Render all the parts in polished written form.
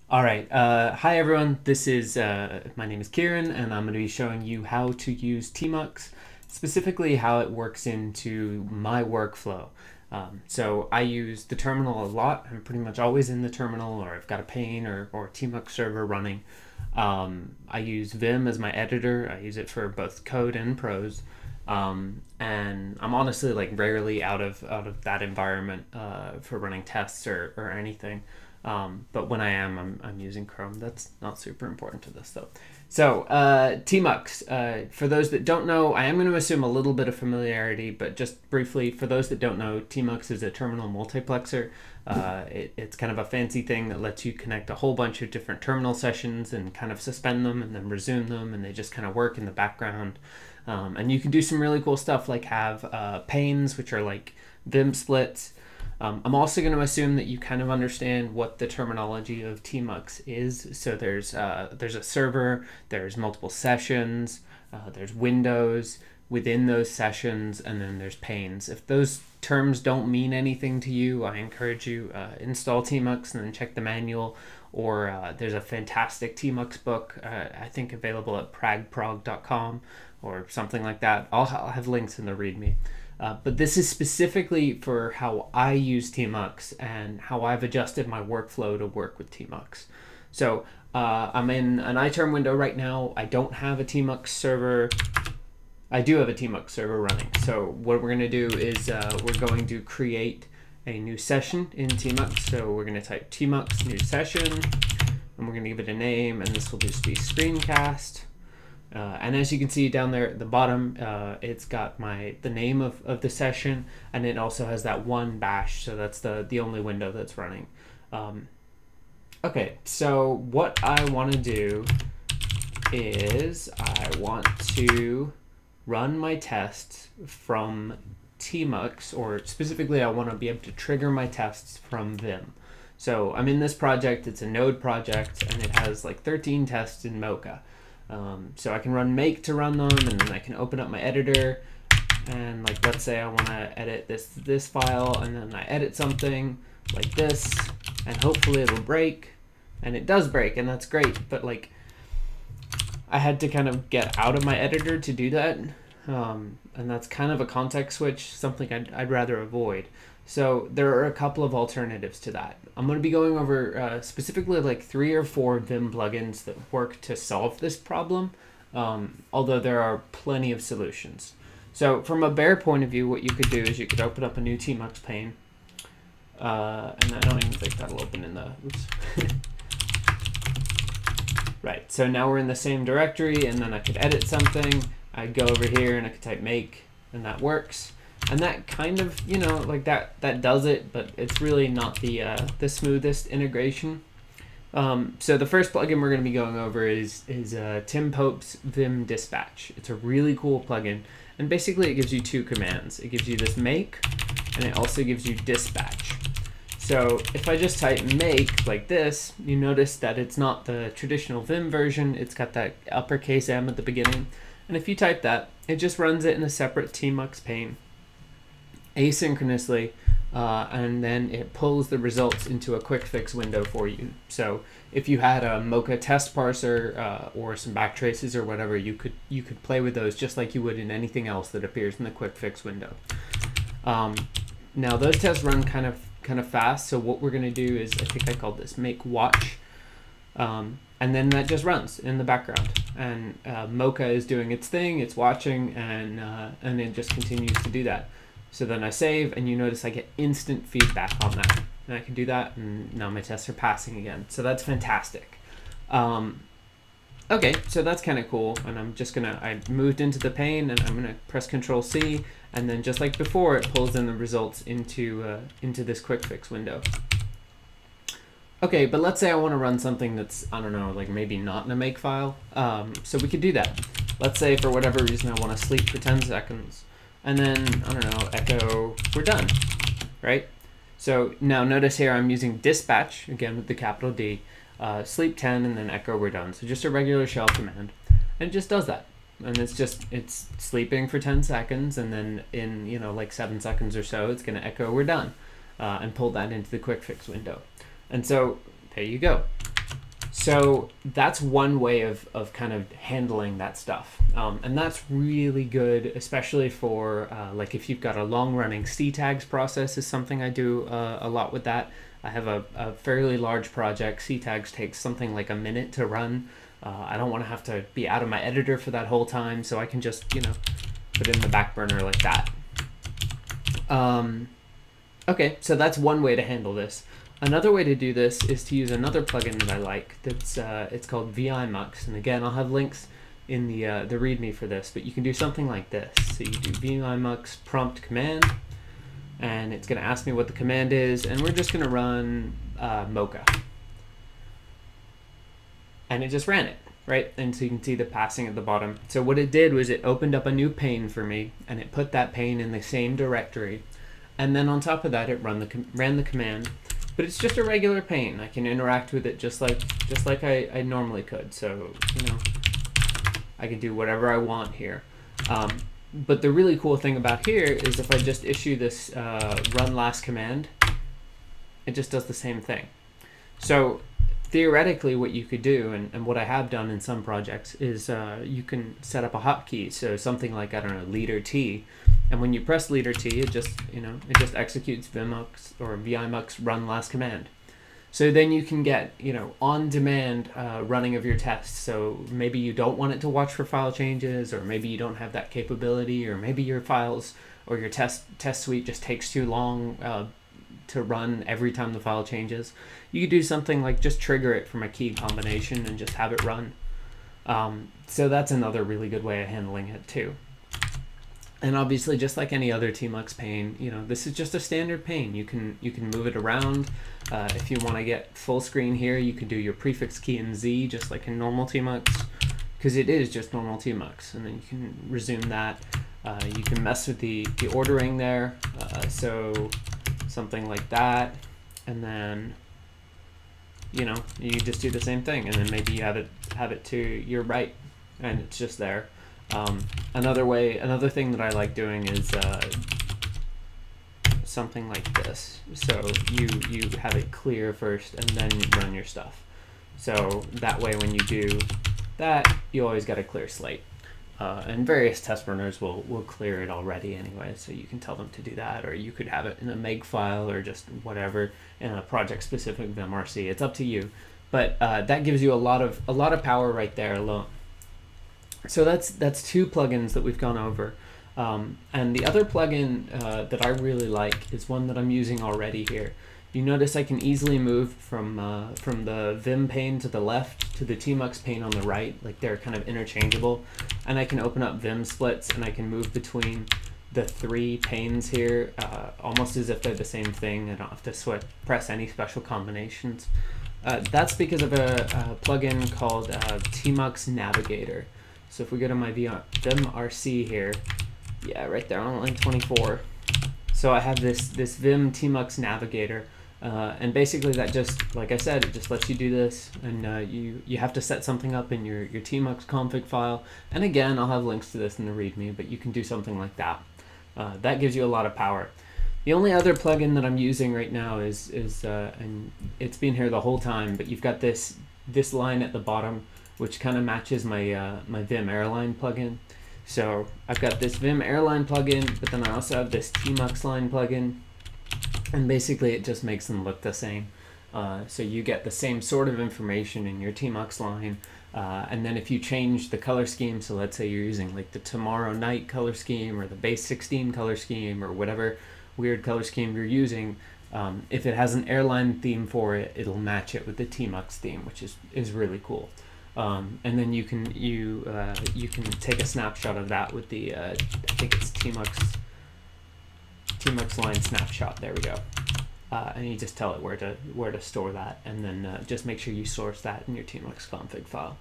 All right. Hi, everyone. This is my name is Kieran, and I'm going to be showing you how to use tmux, specifically how it works into my workflow. So I use the terminal a lot. I'm pretty much always in the terminal, or I've got a pane or tmux server running. I use Vim as my editor. I use it for both code and prose. And I'm honestly like rarely out of that environment for running tests or anything. But when I am, I'm using Chrome. That's not super important to this though. So tmux, for those that don't know, I am going to assume a little bit of familiarity, but just briefly, for those that don't know, tmux is a terminal multiplexer. It's kind of a fancy thing that lets you connect a whole bunch of different terminal sessions and kind of suspend them and then resume them, and they just kind of work in the background. And you can do some really cool stuff like have panes, which are like Vim splits. I'm also going to assume that you kind of understand what the terminology of tmux is. So there's a server, there's multiple sessions, there's windows within those sessions, and then there's panes. If those terms don't mean anything to you, I encourage you install tmux and then check the manual. Or there's a fantastic tmux book, I think available at pragprog.com or something like that. I'll have links in the README. But this is specifically for how I use tmux and how I've adjusted my workflow to work with tmux. So I'm in an iTerm window right now. I don't have a tmux server. I do have a tmux server running. So what we're going to do is we're going to create a new session in tmux. So we're going to type tmux new session, and we're going to give it a name, and this will just be Screencast. And as you can see down there at the bottom, it's got the name of the session, and it also has that one bash, so that's the only window that's running. Okay, so what I want to do is I want to run my tests from tmux, or specifically I want to be able to trigger my tests from Vim. So I'm in this project, it's a node project, and it has like 13 tests in Mocha. So I can run make to run them, and then I can open up my editor, and like let's say I want to edit this file, and then I edit something like this, and hopefully it'll break, and it does break, and that's great. But like I had to kind of get out of my editor to do that, and that's kind of a context switch, something I'd rather avoid. So there are a couple of alternatives to that. I'm going to be going over specifically like 3 or 4 Vim plugins that work to solve this problem, although there are plenty of solutions. So from a bare point of view, what you could do is you could open up a new tmux pane, and I don't even think that'll open in the, oops. Right, so now we're in the same directory, and then I could edit something. I'd go over here and I could type make, and that works. And that kind of, you know, like that does it, but it's really not the smoothest integration. So the first plugin we're going to be going over is Tim Pope's Vim Dispatch. It's a really cool plugin, and basically it gives you 2 commands. It gives you this make, and it also gives you dispatch. So if I just type make like this, you notice that it's not the traditional Vim version. It's got that uppercase M at the beginning. And if you type that, it just runs it in a separate tmux pane asynchronously, and then it pulls the results into a quick fix window for you. So if you had a Mocha test parser or some backtraces or whatever, you could play with those just like you would in anything else that appears in the quick fix window. Now those tests run kind of fast, so what we're going to do is, I think I called this make watch, and then that just runs in the background, and Mocha is doing its thing, it's watching, and it just continues to do that. So then I save, and you notice I get instant feedback on that. And I can do that, and now my tests are passing again. So that's fantastic. Okay, so that's kind of cool. And I'm just gonna, I moved into the pane, and I'm gonna press Control C, and then just like before, it pulls in the results into this quick fix window. Okay, but let's say I want to run something that's, I don't know, like maybe not in a make file. So we could do that. Let's say for whatever reason I want to sleep for 10 seconds. And then, I don't know, echo, we're done, right? So now notice here I'm using dispatch, again with the capital D, sleep 10, and then echo, we're done. So just a regular shell command, and it just does that. And it's sleeping for 10 seconds, and then in, you know, like 7 seconds or so, it's gonna echo, we're done, and pull that into the quick fix window. And so there you go. So that's one way of kind of handling that stuff. And that's really good, especially for like if you've got a long-running ctags process is something I do a lot with that. I have a fairly large project. Ctags takes something like a minute to run. I don't want to have to be out of my editor for that whole time, so I can just, you know, put it in the back burner like that. Okay, so that's one way to handle this. Another way to do this is to use another plugin that I like. That's it's called tmux, and again, I'll have links in the README for this. But you can do something like this. So you do tmux prompt command, and it's going to ask me what the command is, and we're just going to run mocha, and it just ran it, right? And so you can see the passing at the bottom. So what it did was it opened up a new pane for me, and it put that pane in the same directory, and then on top of that, it ran the command. But it's just a regular pane. I can interact with it just like I normally could. So, you know, I can do whatever I want here. But the really cool thing about here is if I just issue this run last command, it just does the same thing. So theoretically what you could do, and what I have done in some projects, is you can set up a hotkey. So something like, I don't know, leader T. And when you press leader T, it just, you know, it just executes vmux or vimux run last command. So then you can get, you know, on-demand running of your tests. So maybe you don't want it to watch for file changes, or maybe you don't have that capability, or maybe your files or your test suite just takes too long to run every time the file changes. You could do something like just trigger it from a key combination and just have it run. So that's another really good way of handling it too. And obviously, just like any other tmux pane, you know, this is just a standard pane. You can move it around. If you want to get full screen here, you can do your prefix key in Z, just like in normal tmux, because it is just normal tmux. And then you can resume that. You can mess with the ordering there. So something like that, and then, you know, you just do the same thing, and then maybe you have it to your right, and it's just there. Another thing that I like doing is something like this. So you have it clear first, and then you run your stuff. So that way, when you do that, you always got a clear slate. And various test runners will clear it already anyway, so you can tell them to do that, or you could have it in a make file or just whatever in a project-specific vimrc. It's up to you, but that gives you a lot of power right there alone. So that's two plugins that we've gone over, and the other plugin that I really like is one that I'm using already here. You notice I can easily move from the Vim pane to the left to the tmux pane on the right, like they're kind of interchangeable, and I can open up Vim splits and I can move between the three panes here almost as if they're the same thing. I don't have to press any special combinations. That's because of a plugin called tmux navigator. So if we go to my vimrc here, yeah, right there on line 24. So I have this Vim tmux navigator, and basically that just, like I said, it just lets you do this, and you have to set something up in your tmux config file. And again, I'll have links to this in the README, but you can do something like that. That gives you a lot of power. The only other plugin that I'm using right now is and it's been here the whole time, but you've got this line at the bottom, which kind of matches my my Vim Airline plugin. So I've got this Vim Airline plugin, but then I also have this tmux line plugin, and basically it just makes them look the same. So you get the same sort of information in your tmux line, and then if you change the color scheme, so let's say you're using like the tomorrow night color scheme or the base 16 color scheme or whatever weird color scheme you're using, if it has an airline theme for it, it'll match it with the tmux theme, which is really cool. And then you can take a snapshot of that with the I think it's tmux line snapshot. There we go. And you just tell it where to store that, and then just make sure you source that in your tmux config file.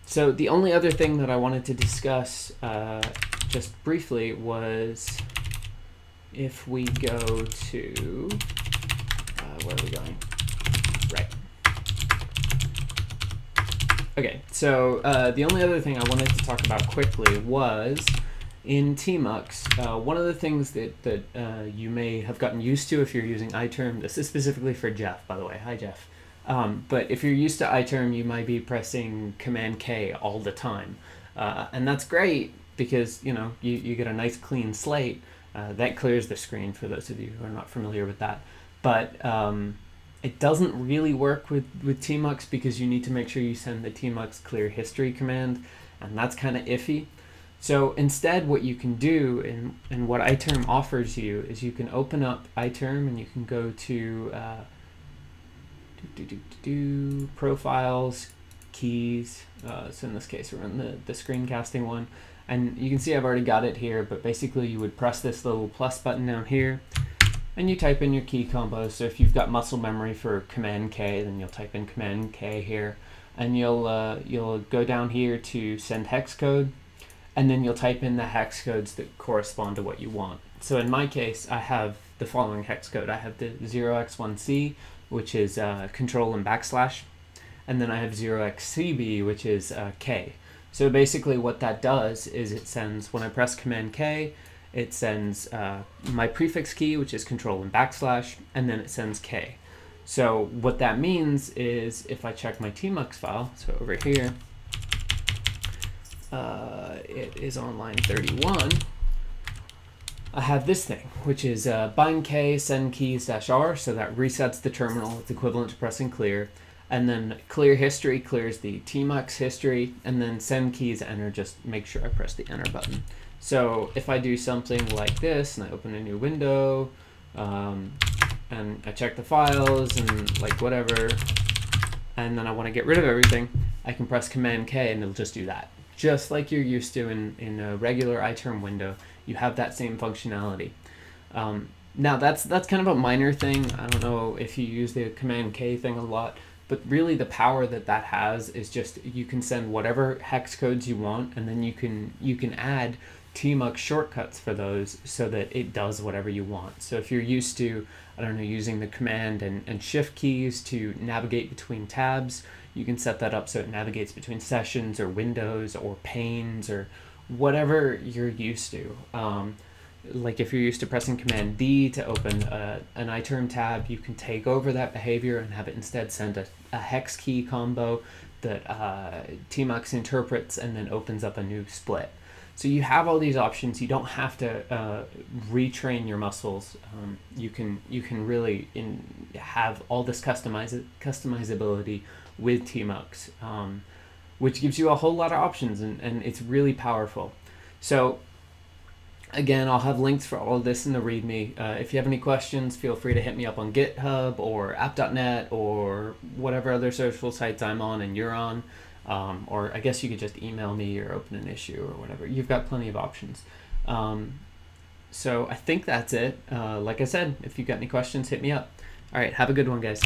So the only other thing that I wanted to discuss just briefly was if we go to where are we going? Right. Okay, so the only other thing I wanted to talk about quickly was in tmux, one of the things that you may have gotten used to if you're using iTerm, this is specifically for Jeff, by the way. Hi, Jeff. But if you're used to iTerm, you might be pressing Command K all the time. And that's great because, you know, you get a nice clean slate. That clears the screen for those of you who are not familiar with that. But it doesn't really work with tmux because you need to make sure you send the tmux clear history command, and that's kind of iffy. So instead, what you can do, and what iTerm offers you, is you can open up iTerm and you can go to profiles, keys. So in this case, we're on the screencasting one. And you can see I've already got it here, but basically you would press this little plus button down here and you type in your key combos. So if you've got muscle memory for Command K, then you'll type in Command K here, and you'll go down here to send hex code, and then you'll type in the hex codes that correspond to what you want. So in my case, I have the following hex code. I have the 0x1c, which is control and backslash, and then I have 0xcb, which is K. So basically what that does is it sends, when I press Command K, it sends my prefix key, which is control and backslash, and then it sends K. So what that means is if I check my tmux file, so over here, it is on line 31, I have this thing, which is bind K, send keys -R, so that resets the terminal. It's equivalent to pressing clear. And then clear history clears the tmux history, and then send keys enter, just make sure I press the enter button. So if I do something like this, and I open a new window, and I check the files, and like whatever, and then I want to get rid of everything, I can press Command K and it'll just do that. Just like you're used to in a regular iTerm window, you have that same functionality. Now that's kind of a minor thing. I don't know if you use the Command K thing a lot, but really the power that has is just you can send whatever hex codes you want, and then you can add tmux shortcuts for those so that it does whatever you want. So if you're used to, I don't know, using the command and shift keys to navigate between tabs, you can set that up so it navigates between sessions or windows or panes or whatever you're used to. Like if you're used to pressing Command D to open an iTerm tab, you can take over that behavior and have it instead send a hex key combo that tmux interprets and then opens up a new split. So you have all these options. You don't have to retrain your muscles. You can really have all this customizability with tmux, which gives you a whole lot of options, and it's really powerful. So again, I'll have links for all of this in the README. If you have any questions, feel free to hit me up on GitHub or app.net or whatever other social sites I'm on and you're on. Or I guess you could just email me or open an issue or whatever. You've got plenty of options. So I think that's it. Like I said, if you've got any questions, hit me up. All right, have a good one, guys.